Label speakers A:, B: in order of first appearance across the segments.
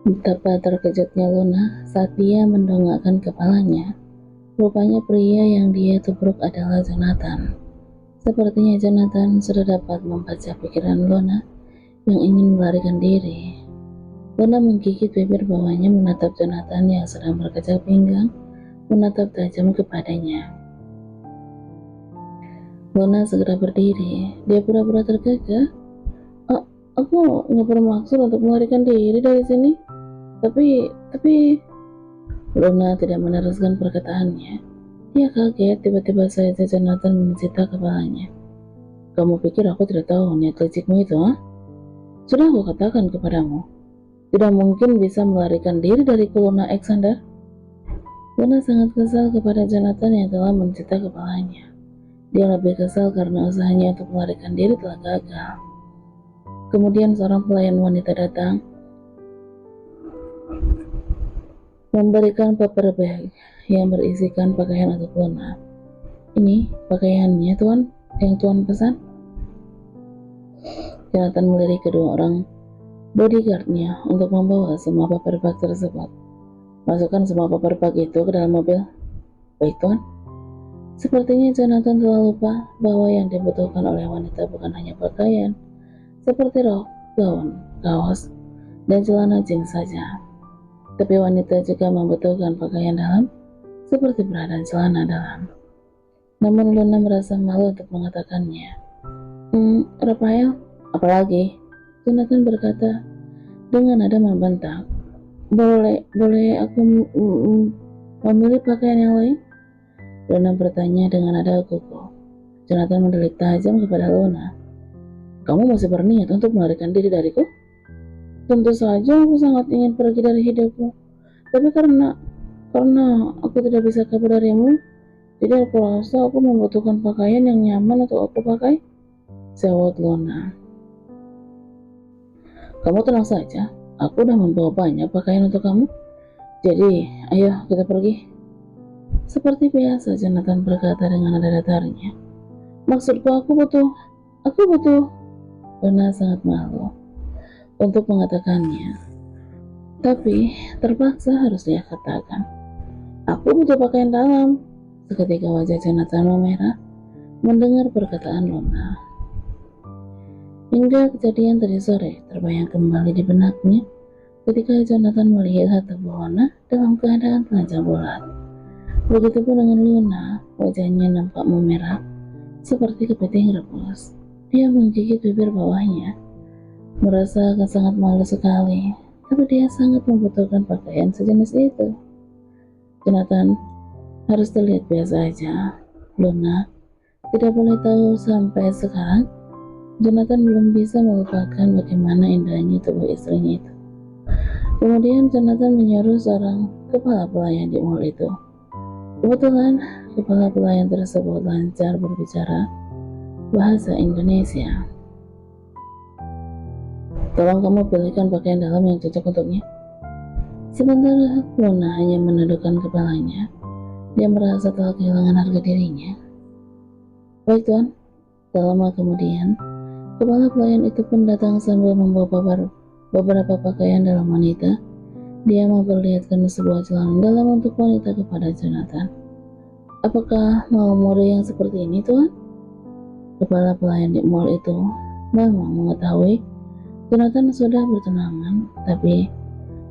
A: Betapa terkejutnya Luna saat dia mendongakkan kepalanya. Rupanya pria yang dia tubruk adalah Jonathan. Sepertinya Jonathan sudah dapat membaca pikiran Luna yang ingin melarikan diri. Luna menggigit bibir bawahnya menatap Jonathan yang sedang berkecak pinggang, menatap tajam kepadanya. Luna segera berdiri. Dia pura-pura tergagah. "Oh, aku nggak bermaksud untuk melarikan diri dari sini. Tapi Luna tidak meneruskan perkataannya. Dia kaget, tiba-tiba saja Jonathan mencita kepalanya. "Kamu pikir aku tidak tahu niat licikmu itu, ha? Sudah aku katakan kepadamu, tidak mungkin bisa melarikan diri dariku, Luna Alexander." Luna sangat kesal kepada Jonathan yang telah mencita kepalanya. Dia lebih kesal karena usahanya untuk melarikan diri telah gagal. Kemudian seorang pelayan wanita datang, memberikan paper bag yang berisikan pakaian untuk Luna. "Ini pakaiannya, Tuan, yang Tuan pesan." Jonathan melirik kedua orang bodyguardnya untuk membawa semua paper bag tersebut. "Masukkan semua paper bag itu ke dalam mobil." "Baik, Tuan." Sepertinya Jonathan telah lupa bahwa yang dibutuhkan oleh wanita bukan hanya pakaian, seperti rok, gaun, kaos, dan celana jeans saja. Tapi wanita juga membutuhkan pakaian dalam, seperti bra dan celana dalam. Namun Luna merasa malu untuk mengatakannya. Rafael, apalagi?" Jonathan berkata dengan nada membentak. Boleh aku memilih pakaian yang lain?" Luna bertanya dengan nada gugup. Jonathan mendelik tajam kepada Luna. "Kamu masih berniat untuk melarikan diri dariku?" "Tentu saja aku sangat ingin pergi dari hidupmu. Tapi karena aku tidak bisa kabur darimu, jadi aku rasa aku membutuhkan pakaian yang nyaman untuk aku pakai," jawab Luna. "Kamu tenang saja, aku udah membawa banyak pakaian untuk kamu. Jadi, ayo kita pergi." Seperti biasa, Jonathan berkata dengan nada datarnya. "Maksudku, aku butuh." Luna sangat malu untuk mengatakannya, tapi terpaksa harus dia katakan. "Aku butuh pakaian dalam." Seketika wajah Jonathan memerah mendengar perkataan Luna. Hingga kejadian tadi sore terbayang kembali di benaknya ketika Jonathan melihat tubuh Luna dalam keadaan telanjang bulat. Begitupun dengan Luna, wajahnya nampak memerah seperti kepiting rebus. Dia menggigit bibir bawahnya, merasa sangat malu sekali, tapi dia sangat membutuhkan pakaian sejenis itu. Jonathan harus terlihat biasa aja. Luna tidak boleh tahu sampai sekarang Jonathan belum bisa melupakan bagaimana indahnya tubuh istrinya itu. Kemudian Jonathan menyuruh seorang kepala pelayan di mall itu. Kebetulan kepala pelayan tersebut lancar berbicara bahasa Indonesia. "Tolong kamu pilihkan pakaian dalam yang cocok untuknya." Sementara Luna hanya menundukkan kepalanya. Dia merasa telah kehilangan harga dirinya. "Baik, Tuan." Tak lama kemudian, kepala pelayan itu pun datang sambil membawa beberapa pakaian dalam wanita. Dia memperlihatkan sebuah celana dalam untuk wanita kepada Jonathan. "Apakah mau mode yang seperti ini, Tuan?" Kepala pelayan di mall itu memang mengetahui Jonathan sudah bertunangan, tapi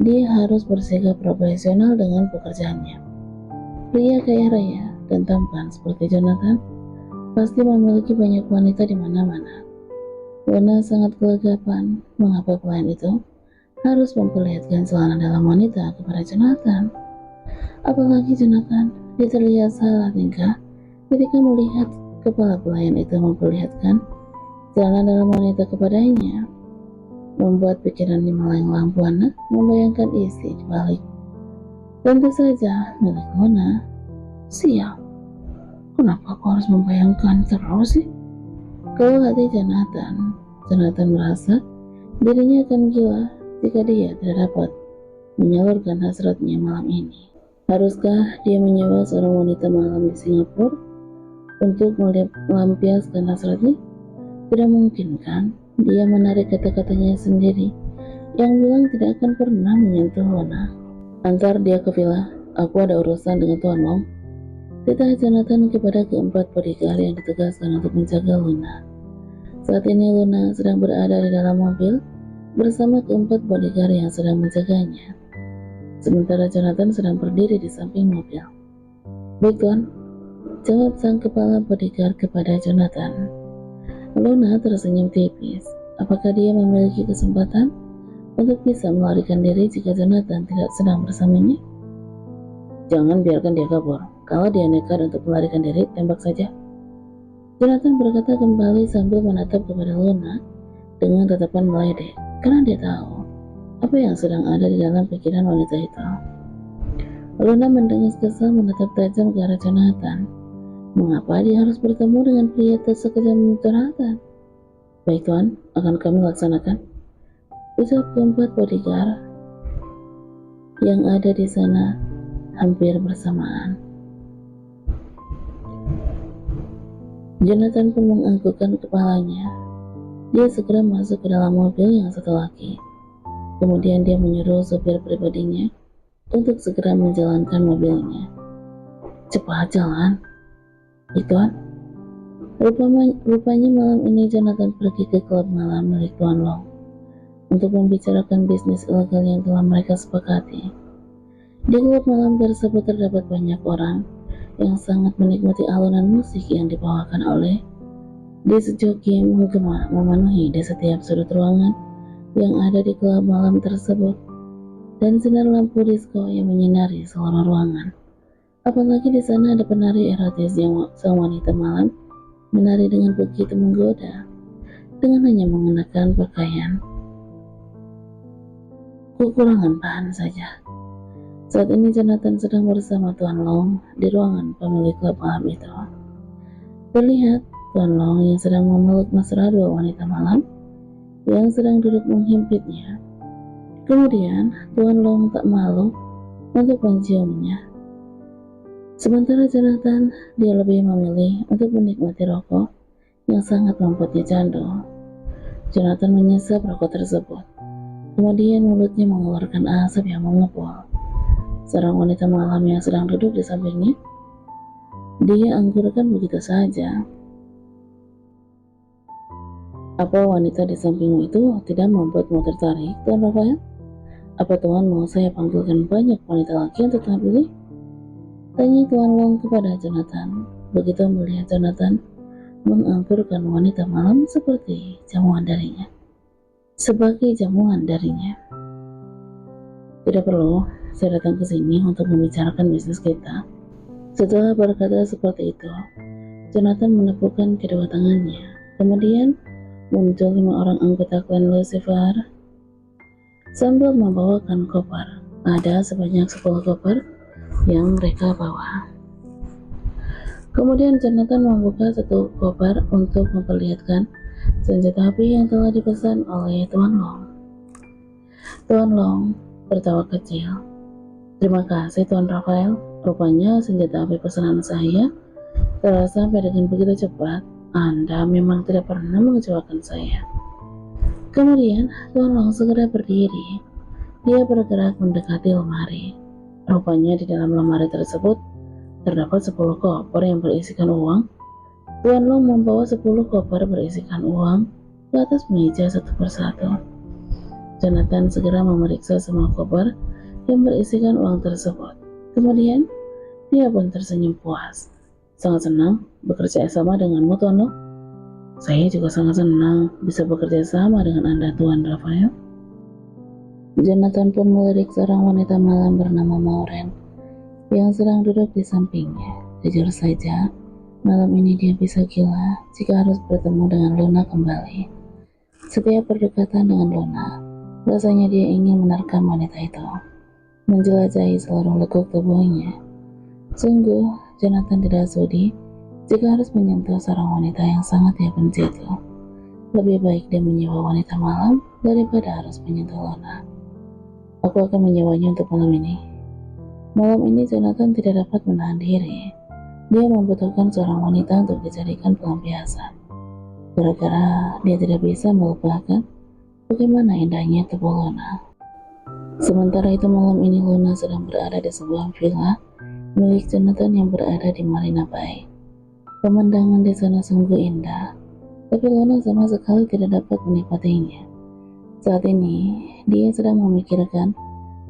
A: dia harus bersikap profesional dengan pekerjaannya. Pria kaya raya dan tampan seperti Jonathan pasti memiliki banyak wanita di mana-mana. Luna sangat kelegapan mengapa pelayan itu harus memperlihatkan celana dalam wanita kepada Jonathan. Apalagi Jonathan, dia terlihat salah tingkah ketika melihat kepala pelayan itu memperlihatkan celana dalam wanita kepadanya. Membuat pikiran di melayang buana membayangkan isi di balik. Tentu saja milik Luna. Sial, kenapa aku harus membayangkan terus sih? Kalau hati Jonathan merasa dirinya akan gila jika dia tidak dapat menyalurkan hasratnya malam ini. Haruskah dia menyewa seorang wanita malam di Singapura untuk melampiaskan hasratnya? Tidak mungkin kan? Dia menarik kata-katanya sendiri yang bilang tidak akan pernah menyentuh Luna. Antar dia ke villa, aku ada urusan dengan Tuan Long. Titah Jonathan kepada keempat bodyguard yang ditugaskan untuk menjaga Luna. Saat ini Luna sedang berada di dalam mobil bersama keempat bodyguard yang sedang menjaganya. Sementara Jonathan sedang berdiri di samping mobil. Baik Tuan, jawab sang kepala bodyguard kepada Jonathan. Luna tersenyum tipis. Apakah dia memiliki kesempatan untuk bisa melarikan diri jika Jonathan tidak sedang bersamanya? Jangan biarkan dia kabur. Kalau dia nekat untuk melarikan diri, tembak saja. Jonathan berkata kembali sambil menatap kepada Luna dengan tatapan meledek, karena dia tahu apa yang sedang ada di dalam pikiran wanita itu. Luna mendengus kesal menatap tajam ke arah Jonathan. Mengapa dia harus bertemu dengan pria sekejam Jonathan? Baik Tuan, akan kami laksanakan, ucap keempat bodyguard yang ada di sana hampir bersamaan. Jonathan pun menganggukkan kepalanya. Dia segera masuk ke dalam mobil yang satu lagi. Kemudian dia menyuruh sopir pribadinya untuk segera menjalankan mobilnya. Cepat jalan. Tuan. Rupanya malam ini Jonathan pergi ke klub malam milik Tuan Long untuk membicarakan bisnis ilegal yang telah mereka sepakati. Di klub malam tersebut terdapat banyak orang yang sangat menikmati alunan musik yang dibawakan oleh disc jockey yang menggema memenuhi di setiap sudut ruangan yang ada di klub malam tersebut, dan sinar lampu disco yang menyinari seluruh ruangan. Apalagi di sana ada penari erotis yang sang wanita malam menari dengan begitu menggoda dengan hanya mengenakan pakaian kekurangan bahan saja. Saat ini Jonathan sedang bersama Tuan Long di ruangan pemilik klub malam itu. Terlihat Tuan Long yang sedang memeluk mesra dua wanita malam yang sedang duduk menghimpitnya. Kemudian Tuan Long tak malu untuk menciumnya. Sementara Jonathan, dia lebih memilih untuk menikmati rokok yang sangat membuatnya candu. Jonathan menyesap rokok tersebut. Kemudian mulutnya mengeluarkan asap yang mengepul. Seorang wanita malam yang sedang duduk di sampingnya, dia anggurkan begitu saja. Apa wanita di sampingmu itu tidak membuatmu tertarik, Tuan Rafael? Apa Tuan mau saya panggilkan banyak wanita lagi untuk Tuan pilih? Tanya Tuan Long kepada Jonathan. Begitu melihat Jonathan menganggurkan wanita malam seperti jamuan darinya. Sebagai jamuan darinya. Tidak perlu, saya datang ke sini untuk membicarakan bisnis kita. Setelah berkata seperti itu, Jonathan menepukkan kedua tangannya. Kemudian muncul 5 orang anggota klan Lucifer sambil membawakan koper. Ada sebanyak 10 koper yang mereka bawa. Kemudian Jonathan membuka satu koper untuk memperlihatkan senjata api yang telah dipesan oleh Tuan Long. Tuan Long tertawa kecil. Terima kasih Tuan Rafael, rupanya senjata api pesanan saya telah sampai dengan begitu cepat. Anda memang tidak pernah mengecewakan saya. Kemudian Tuan Long segera berdiri. Dia bergerak mendekati lemari. Rupanya di dalam lemari tersebut terdapat 10 koper yang berisikan uang. Tuan Long membawa 10 koper berisikan uang ke atas meja satu persatu. Jonathan segera memeriksa semua koper yang berisikan uang tersebut. Kemudian, dia pun tersenyum puas. Sangat senang bekerja sama denganmu, Tuan Long. Saya juga sangat senang bisa bekerja sama dengan Anda, Tuan Rafael. Jonathan pun melirik seorang wanita malam bernama Maureen yang sedang duduk di sampingnya. Jujur saja, malam ini dia bisa gila jika harus bertemu dengan Luna kembali. Setiap berdekatan dengan Luna, rasanya dia ingin menerkam wanita itu, menjelajahi seluruh lekuk tubuhnya. Sungguh, Jonathan tidak sudi jika harus menyentuh seorang wanita yang sangat dia benci itu. Lebih baik dia menyewa wanita malam daripada harus menyentuh Luna. Aku akan menyewanya untuk malam ini. Malam ini Jonathan tidak dapat menahan diri. Dia membutuhkan seorang wanita untuk dijadikan pelampiasan. Gara-gara dia tidak bisa melupakan bagaimana indahnya tubuh Luna. Sementara itu malam ini Luna sedang berada di sebuah villa milik Jonathan yang berada di Marina Bay. Pemandangan di sana sungguh indah, tapi Luna sama sekali tidak dapat menikmatinya. Saat ini, dia sedang memikirkan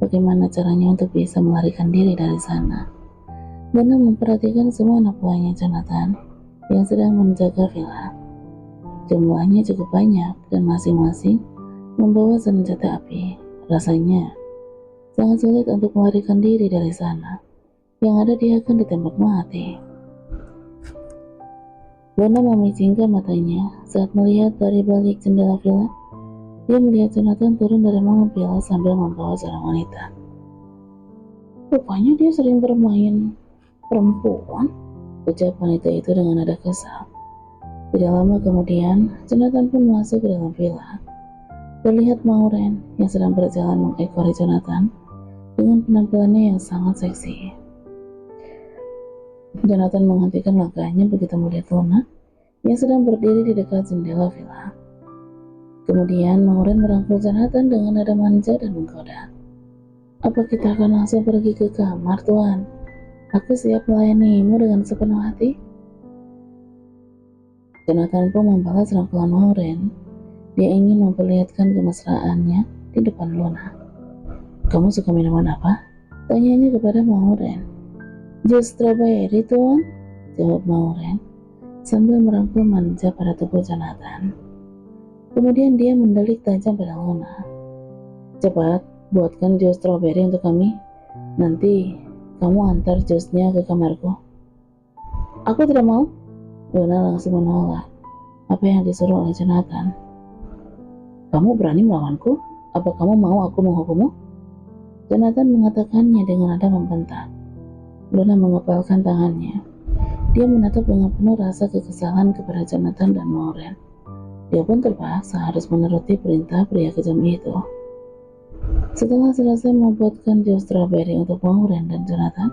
A: bagaimana caranya untuk bisa melarikan diri dari sana. Luna memperhatikan semua anak buahnya Jonathan yang sedang menjaga villa. Jumlahnya cukup banyak dan masing-masing membawa senjata api. Rasanya sangat sulit untuk melarikan diri dari sana. Yang ada dia akan ditembak mati. Luna memicingkan matanya saat melihat dari balik jendela villa. Dia melihat Jonathan turun dari mobil sambil membawa seorang wanita. Rupanya dia sering bermain perempuan, ucap wanita itu dengan nada kesal. Tidak lama kemudian, Jonathan pun masuk ke dalam villa. Terlihat Maureen yang sedang berjalan mengekori Jonathan dengan penampilannya yang sangat seksi. Jonathan menghentikan langkahnya begitu melihat Luna yang sedang berdiri di dekat jendela villa. Kemudian Maureen merangkul Jonathan dengan nada manja dan menggoda. Apa kita akan langsung pergi ke kamar, Tuan? Aku siap melayanimu dengan sepenuh hati. Jonathan pun membalas rangkulan Maureen. Dia ingin memperlihatkan kemesraannya di depan Luna. Kamu suka minuman apa? Tanyanya kepada Maureen. Jus strawberry, Tuan, jawab Maureen sambil merangkul manja pada tubuh Jonathan. Kemudian dia mendelik tajam pada Luna. Cepat, buatkan jus strawberry untuk kami. Nanti kamu antar jusnya ke kamarku. Aku tidak mau. Luna langsung menolak apa yang disuruh oleh Jonathan. Kamu berani melawanku? Apa kamu mau aku menghukummu? Jonathan mengatakannya dengan nada membentak. Luna mengepalkan tangannya. Dia menatap dengan penuh rasa kekesalan kepada Jonathan dan Maureen. Dia pun terpaksa harus menuruti perintah pria kejam itu. Setelah selesai membuatkan jus strawberry untuk Maureen dan Jonathan,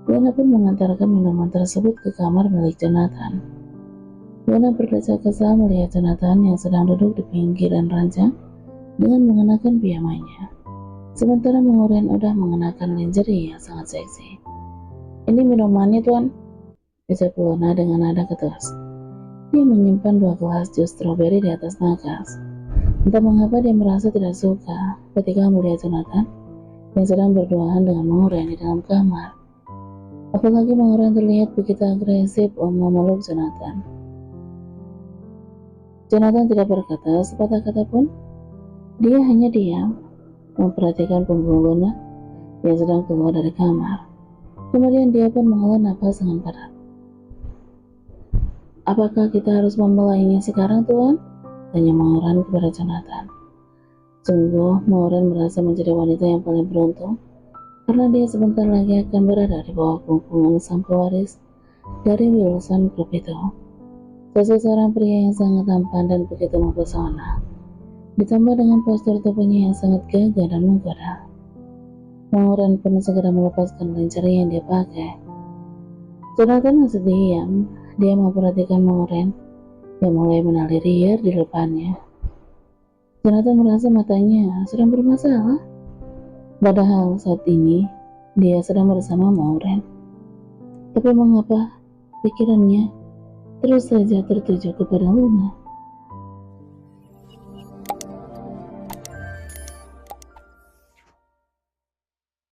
A: Luna pun mengantarkan minuman tersebut ke kamar milik Jonathan. Luna berdecak kesal melihat Jonathan yang sedang duduk di pinggiran ranjang dengan mengenakan piyamanya. Sementara Maureen udah mengenakan lingerie yang sangat seksi. Ini minumannya, Tuan, ucap Luna dengan nada ketus. Dia menyimpan 2 gelas jus strawberry di atas nakas. Entah mengapa dia merasa tidak suka ketika melihat Jonathan yang sedang berduaan dengan Maureen di dalam kamar. Apalagi Maureen terlihat begitu agresif memeluk Jonathan. Jonathan tidak berkata sepatah kata pun. Dia hanya diam, memperhatikan punggung Luna yang sedang keluar dari kamar. Kemudian dia pun menghela nafas dengan berat. Apakah kita harus memulainya sekarang, Tuan? Tanya Maureen kepada Jonathan. Sungguh, Maureen merasa menjadi wanita yang paling beruntung karena dia sebentar lagi akan berada di bawah pungkungan sang pewaris dari Wilson Group itu. Seseorang pria yang sangat tampan dan begitu mempesona, ditambah dengan postur tubuhnya yang sangat gagah dan menggoda. Maureen pun segera melepaskan lingerie yang dia pakai. Jonathan masih diam. Dia memperhatikan Maureen yang mulai menali riir di depannya. Jonathan merasa matanya sedang bermasalah. Padahal saat ini dia sedang bersama Maureen. Tapi mengapa pikirannya terus saja tertuju kepada Luna?